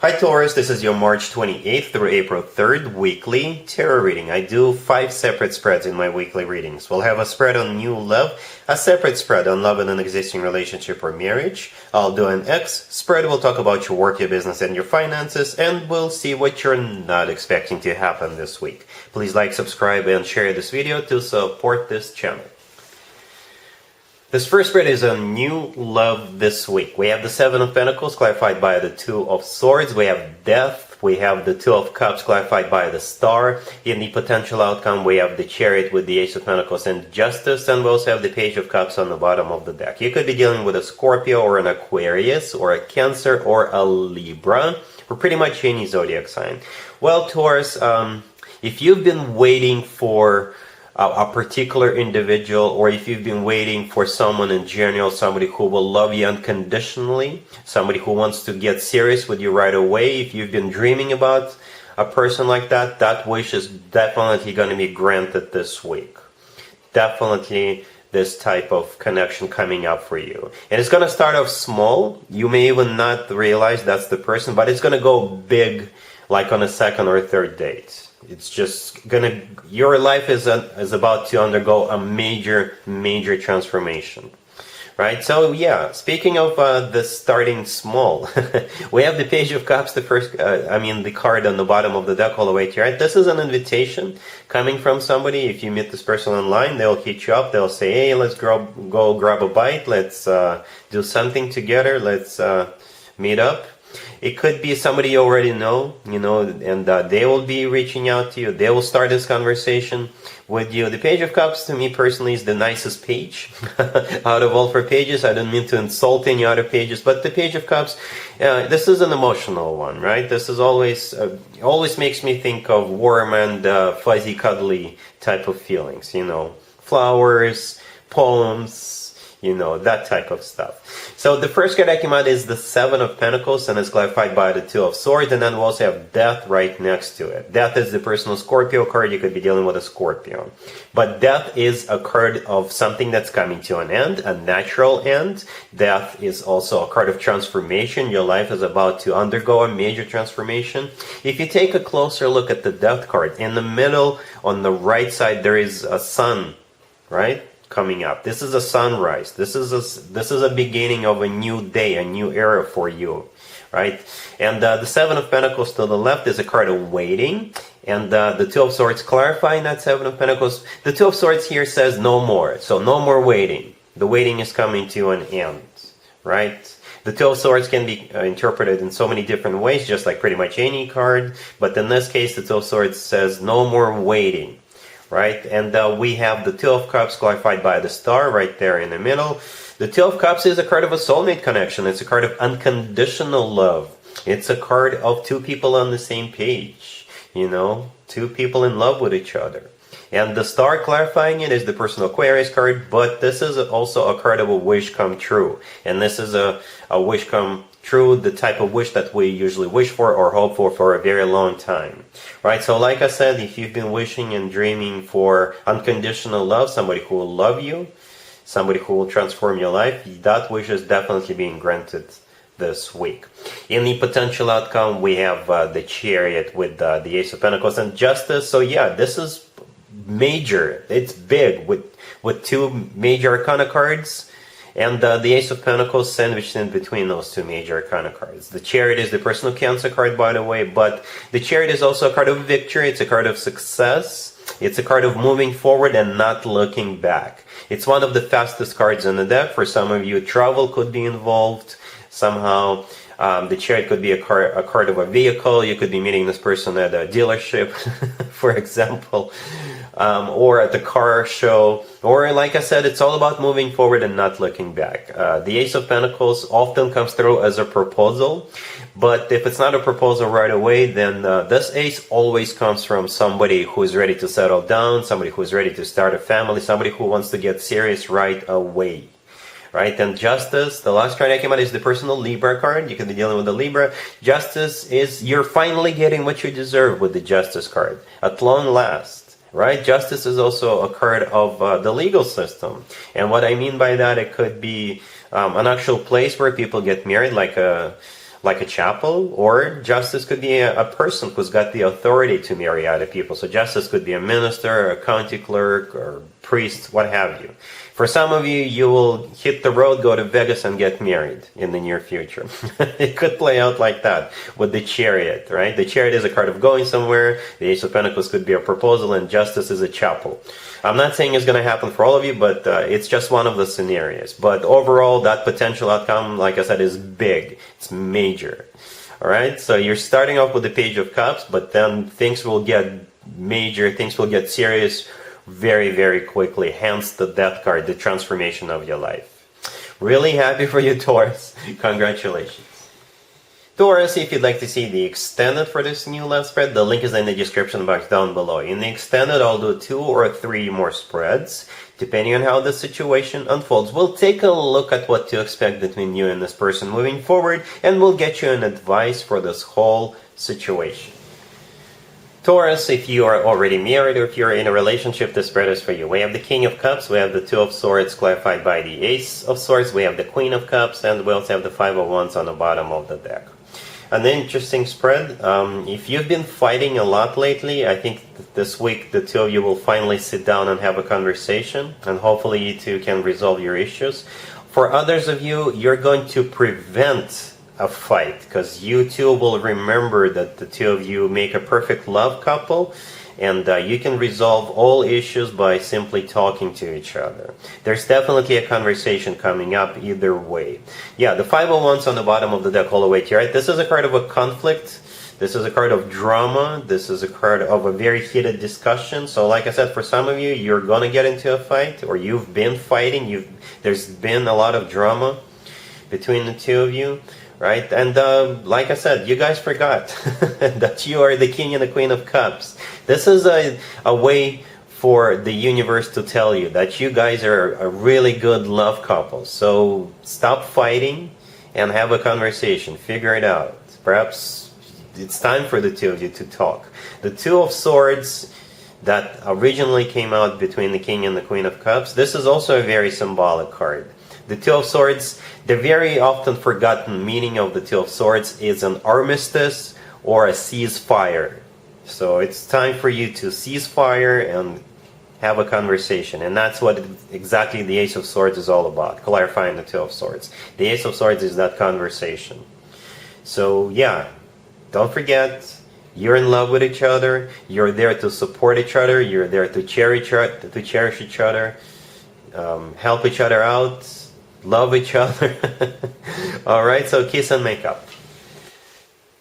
Hi Taurus, this is your March 28th through April 3rd weekly tarot reading. I do 5 separate spreads in my weekly readings. We'll have a spread on new love, a separate spread on love in an existing relationship or marriage. I'll do an X spread, we'll talk about your work, your business, and your finances, and we'll see what you're not expecting to happen this week. Please like, subscribe, and share this video to support this channel. This first spread is a new love this week. We have the Seven of Pentacles clarified by the Two of Swords. We have Death. We have the Two of Cups clarified by the Star. In the potential outcome, we have the Chariot with the Ace of Pentacles and Justice. And we also have the Page of Cups on the bottom of the deck. You could be dealing with a Scorpio or an Aquarius or a Cancer or a Libra or pretty much any zodiac sign. Well, Taurus, if you've been waiting for a particular individual, or if you've been waiting for someone in general, somebody who will love you unconditionally, somebody who wants to get serious with you right away, if you've been dreaming about a person like that, that wish is definitely going to be granted this week. Definitely this type of connection coming up for you. And it's going to start off small. You may even not realize that's the person, but it's going to go big, like on a second or third date. It's just gonna, your life is about to undergo a major transformation, right? So yeah, speaking of the starting small, we have the Page of Cups, the first, the card on the bottom of the deck all the way to right. This is an invitation coming from somebody. If you meet this person online, they'll hit you up. They'll say, hey, let's go grab a bite. Let's do something together. Let's meet up. It could be somebody you already know, and they will be reaching out to you. They will start this conversation with you. The Page of Cups, to me personally, is the nicest page out of all 4 pages. I don't mean to insult any other pages, but the Page of Cups, this is an emotional one, right? This is always makes me think of warm and fuzzy, cuddly type of feelings, flowers, poems, that type of stuff. So the first card that came out is the Seven of Pentacles, and it's clarified by the Two of Swords, and then we also have Death right next to it. Death is the personal Scorpio card. You could be dealing with a Scorpio. But Death is a card of something that's coming to an end, a natural end. Death is also a card of transformation. Your life is about to undergo a major transformation. If you take a closer look at the Death card, in the middle, on the right side, there is a sun, right? Coming up. This is a sunrise. This is a beginning of a new day, a new era for you, right? And the Seven of Pentacles to the left is a card of waiting, and the Two of Swords clarifying that Seven of Pentacles. The Two of Swords here says no more, so no more waiting. The waiting is coming to an end, right? The Two of Swords can be interpreted in so many different ways, just like pretty much any card, but in this case, the Two of Swords says no more waiting. Right, and we have the Two of Cups clarified by the Star right there in the middle. The Two of Cups is a card of a soulmate connection. It's a card of unconditional love. It's a card of 2 people on the same page. 2 people in love with each other. And the Star clarifying it is the personal Aquarius card, but this is also a card of a wish come true. And this is a wish come true, the type of wish that we usually wish for or hope for a very long time. Right, so like I said, if you've been wishing and dreaming for unconditional love, somebody who will love you, somebody who will transform your life, that wish is definitely being granted this week. In the potential outcome, we have the Chariot with the Ace of Pentacles and Justice. So yeah, this is major. It's big with 2 major Arcana cards. And the Ace of Pentacles sandwiched in between those 2 major Arcana cards. The Chariot is the personal Cancer card, by the way, but the Chariot is also a card of victory. It's a card of success. It's a card of moving forward and not looking back. It's one of the fastest cards in the deck. For some of you, travel could be involved somehow. The Chariot could be a card of a vehicle. You could be meeting this person at a dealership, for example, or at the car show. Or, like I said, it's all about moving forward and not looking back. The Ace of Pentacles often comes through as a proposal, but if it's not a proposal right away, then this Ace always comes from somebody who is ready to settle down, somebody who is ready to start a family, somebody who wants to get serious right away. Right, and Justice, the last card that came out is the personal Libra card. You could be dealing with the Libra. Justice is, you're finally getting what you deserve with the Justice card, at long last. Right, Justice is also a card of the legal system. And what I mean by that, it could be an actual place where people get married, like a like a chapel, or justice could be a person who's got the authority to marry other people. So justice could be a minister, a county clerk, or priest, what have you. For some of you, you will hit the road, go to Vegas, and get married in the near future. It could play out like that with the Chariot, right? The Chariot is a card of going somewhere. The Ace of Pentacles could be a proposal, and Justice is a chapel. I'm not saying it's going to happen for all of you, but it's just one of the scenarios. But overall, that potential outcome, like I said, is big. It's major. All right? So you're starting off with the Page of Cups, but then things will get major, things will get serious very, very quickly. Hence the Death card, the transformation of your life. Really happy for you, Taurus. Congratulations. Taurus, if you'd like to see the extended for this new love spread, the link is in the description box down below. In the extended, I'll do 2 or 3 more spreads, depending on how the situation unfolds. We'll take a look at what to expect between you and this person moving forward, and we'll get you an advice for this whole situation. Taurus, if you are already married or if you're in a relationship, this spread is for you. We have the King of Cups, we have the Two of Swords clarified by the Ace of Swords, we have the Queen of Cups, and we also have the Five of Wands on the bottom of the deck. An interesting spread. If you've been fighting a lot lately, I think this week the two of you will finally sit down and have a conversation, and hopefully you two can resolve your issues. For others of you, you're going to prevent a fight, because you two will remember that the two of you make a perfect love couple, and you can resolve all issues by simply talking to each other. There's definitely a conversation coming up either way. Yeah, the Five of Wands on the bottom of the deck all the way to right. This is a card of a conflict. This is a card of drama. This is a card of a very heated discussion. So like I said, for some of you, you're going to get into a fight, or you've been fighting. There's been a lot of drama between the two of you. Right? And like I said, you guys forgot that you are the King and the Queen of Cups. This is a way for the universe to tell you that you guys are a really good love couple. So stop fighting and have a conversation. Figure it out. Perhaps it's time for the two of you to talk. The Two of Swords that originally came out between the King and the Queen of Cups, this is also a very symbolic card. The Two of Swords, the very often forgotten meaning of the Two of Swords is an armistice or a ceasefire. So it's time for you to cease fire and have a conversation. And that's what exactly the Ace of Swords is all about, clarifying the Two of Swords. The Ace of Swords is that conversation. So yeah, don't forget, you're in love with each other. You're there to support each other. You're there to cherish each other, help each other out. Love each other. Alright, so kiss and make up.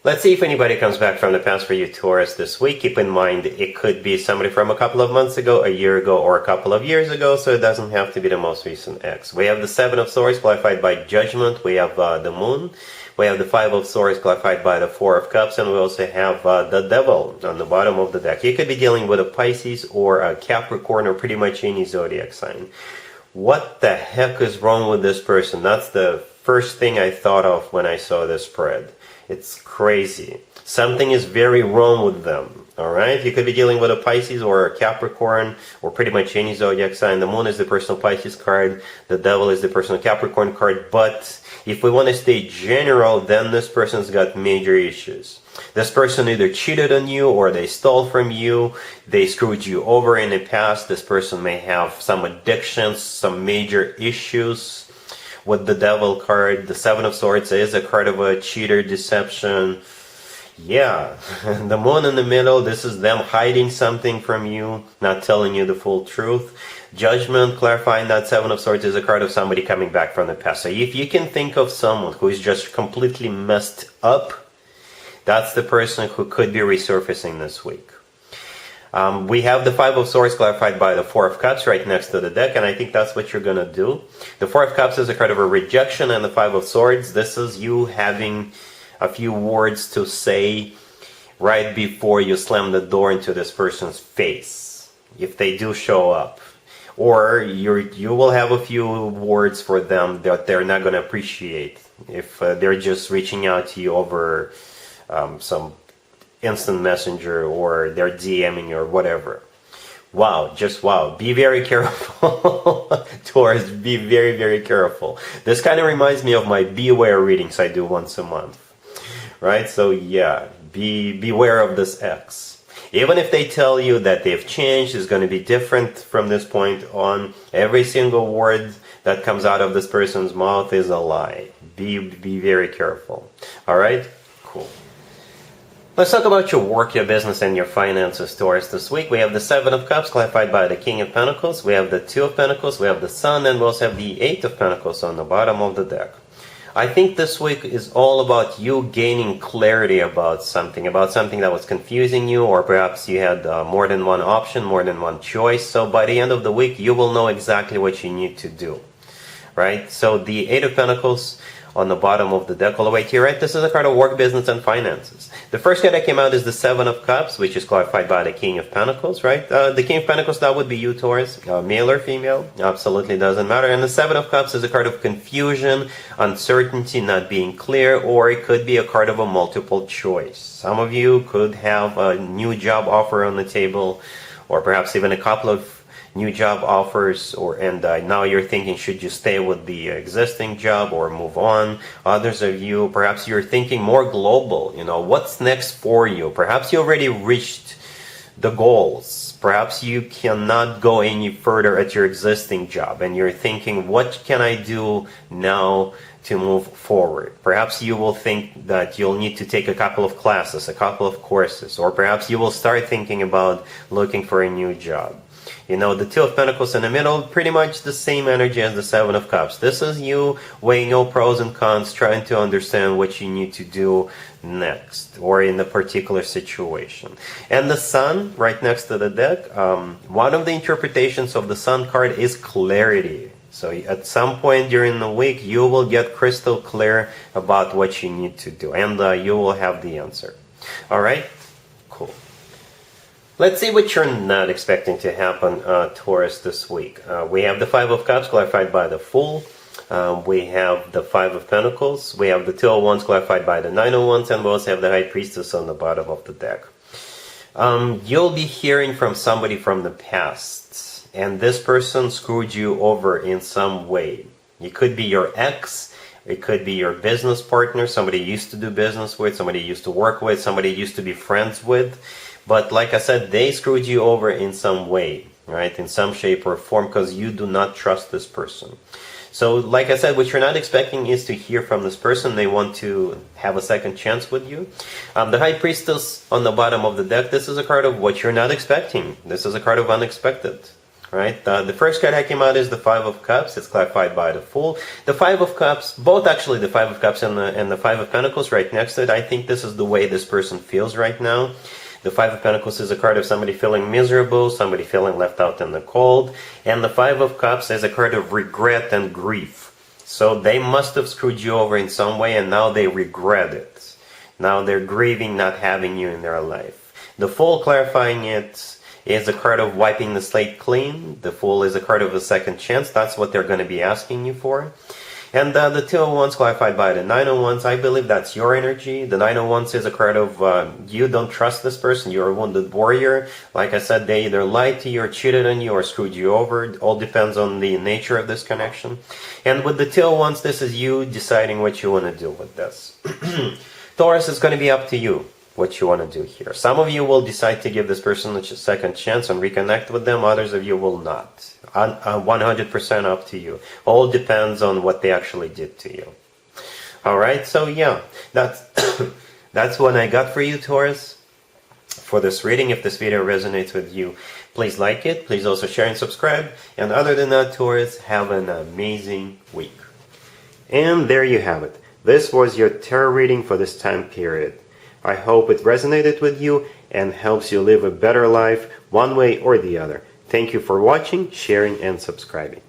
Let's see if anybody comes back from the past for you, Taurus, this week. Keep in mind, it could be somebody from a couple of months ago, a year ago, or a couple of years ago, so it doesn't have to be the most recent ex. We have the Seven of Swords, clarified by Judgment. We have the Moon. We have the Five of Swords, clarified by the Four of Cups. And we also have the Devil on the bottom of the deck. You could be dealing with a Pisces or a Capricorn or pretty much any zodiac sign. What the heck is wrong with this person? That's the first thing I thought of when I saw this spread. It's crazy. Something is very wrong with them. Alright? You could be dealing with a Pisces or a Capricorn or pretty much any zodiac sign. The Moon is the personal Pisces card. The Devil is the personal Capricorn card. But if we want to stay general, then this person's got major issues. This person either cheated on you, or they stole from you, they screwed you over in the past. This person may have some addictions, some major issues. With the Devil card, the Seven of Swords is a card of a cheater, deception. Yeah, the Moon in the middle, this is them hiding something from you, not telling you the full truth. Judgment, clarifying that Seven of Swords is a card of somebody coming back from the past. So if you can think of someone who is just completely messed up, that's the person who could be resurfacing this week. We have the Five of Swords clarified by the Four of Cups right next to the deck, and I think that's what you're going to do. The Four of Cups is a card of a rejection, and the Five of Swords, this is you having a few words to say right before you slam the door into this person's face, if they do show up. Or you will have a few words for them that they're not going to appreciate if they're just reaching out to you over some instant messenger, or they're DMing you or whatever. Wow, just wow. Be very careful. Taurus, be very, very careful. This kind of reminds me of my Beware readings I do once a month. right? So yeah, beware of this X. Even if they tell you that they've changed, is going to be different from this point on, every single word that comes out of this person's mouth is a lie. Be very careful. All right? Cool. Let's talk about your work, your business, and your finances, Taurus, this week. We have the Seven of Cups, clarified by the King of Pentacles. We have the Two of Pentacles. We have the Sun, and we also have the Eight of Pentacles on the bottom of the deck. I think this week is all about you gaining clarity about something that was confusing you, or perhaps you had more than one option, more than one choice. So by the end of the week, you will know exactly what you need to do, right? So the Eight of Pentacles on the bottom of the deck all the way to your right, this is a card of work, business, and finances. The first card that came out is the Seven of Cups, which is clarified by the King of Pentacles, right? The King of Pentacles, that would be you, Taurus, male or female, absolutely doesn't matter. And the Seven of Cups is a card of confusion, uncertainty, not being clear, or it could be a card of a multiple choice. Some of you could have a new job offer on the table, or perhaps even a couple of new job offers, and now you're thinking, should you stay with the existing job or move on? Others of you, perhaps you're thinking more global, what's next for you? Perhaps you already reached the goals. Perhaps you cannot go any further at your existing job, and you're thinking, what can I do now to move forward? Perhaps you will think that you'll need to take a couple of classes, a couple of courses, or perhaps you will start thinking about looking for a new job. The Two of Pentacles in the middle, pretty much the same energy as the Seven of Cups. This is you weighing all pros and cons, trying to understand what you need to do next, or in a particular situation. And the Sun, right next to the deck, one of the interpretations of the Sun card is clarity. So at some point during the week, you will get crystal clear about what you need to do, and you will have the answer. All right? Cool. Let's see what you're not expecting to happen, Taurus, this week. We have the Five of Cups, clarified by the Fool. We have the Five of Pentacles. We have the Two of Wands, clarified by the Nine of Wands. And we also have the High Priestess on the bottom of the deck. You'll be hearing from somebody from the past, and this person screwed you over in some way. It could be your ex. It could be your business partner, somebody you used to do business with, somebody you used to work with, somebody you used to be friends with. But like I said, they screwed you over in some way, right? In some shape or form, because you do not trust this person. So like I said, what you're not expecting is to hear from this person. They want to have a second chance with you. The High Priestess on the bottom of the deck, this is a card of what you're not expecting. This is a card of unexpected. Right? The first card that came out is the Five of Cups. It's clarified by the Fool. The Five of Cups, both actually, the Five of Cups and the Five of Pentacles right next to it, I think this is the way this person feels right now. The Five of Pentacles is a card of somebody feeling miserable, somebody feeling left out in the cold. And the Five of Cups is a card of regret and grief. So they must have screwed you over in some way, and now they regret it. Now they're grieving not having you in their life. The Fool, clarifying it, is a card of wiping the slate clean. The Fool is a card of a second chance. That's what they're going to be asking you for. And the Two of Wands, clarified by the Nine of Wands, I believe that's your energy. The Nine of Wands is a card of you don't trust this person. You're a wounded warrior. Like I said, they either lied to you or cheated on you or screwed you over. It all depends on the nature of this connection. And with the Two of Wands, this is you deciding what you want to do with this. Taurus, is going to be up to you what you want to do here. Some of you will decide to give this person a second chance and reconnect with them. Others of you will not. 100% up to you. All depends on what they actually did to you. All right, so yeah, that's that's what I got for you, Taurus, for this reading. If this video resonates with you, please like it. Please also share and subscribe. And other than that, Taurus, have an amazing week. And there you have it. This was your tarot reading for this time period. I hope it resonated with you and helps you live a better life one way or the other. Thank you for watching, sharing, and subscribing.